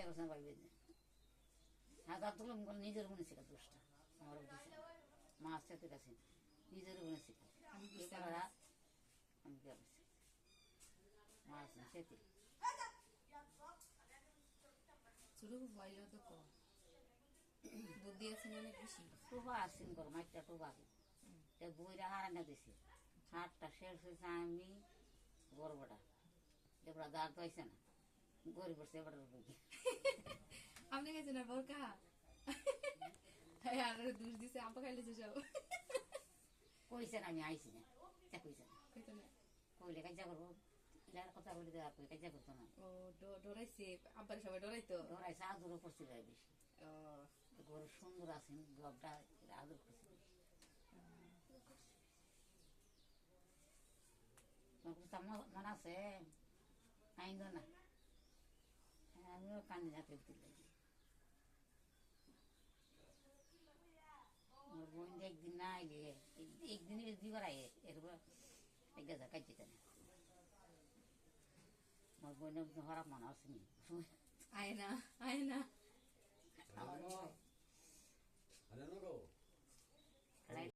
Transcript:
করছে না ভাইবে হাজার তুলম করে নিজের মনে শেখা দোষটা আমার দিছে মাছ চাতে কাছে নিজের মনে শেখা আমি কি করছি মাছ না সেতে ছোট বয়স তো কম বুদ্ধি আছে অনেক বেশি টোবা আসছেন গরম একটা টোবা বইরা হারানা দিছে হাটটা শেষ হয়েছে আমি গর্বটা এবার দাঁড় তো আইসে না গরিব পড়ছে এবার আপনি গেছেন না বর কাহা আর দুষ দিছে আপা খাইলেছে সব কইছেন আমি আইসি না কইছেন কইতো না কইলে কাজা করবো কথা বলে দেওয়া কই কাজা করতো না ও ডরাইছে আব্বার সবাই ডরাইতো ধরাইছে আদরও করছে বেশি ও গরু সুন্দর আছেন গবটা আদর করছে মনে আছে আইন না আমিও কান্দি যাতে দিলে আমার বোন একদিন না আইলে একদিনে দুইবার আয় এরপর এক গাছা কাটতে না আমার বোনের খারাপ মনে আসেনি আয় না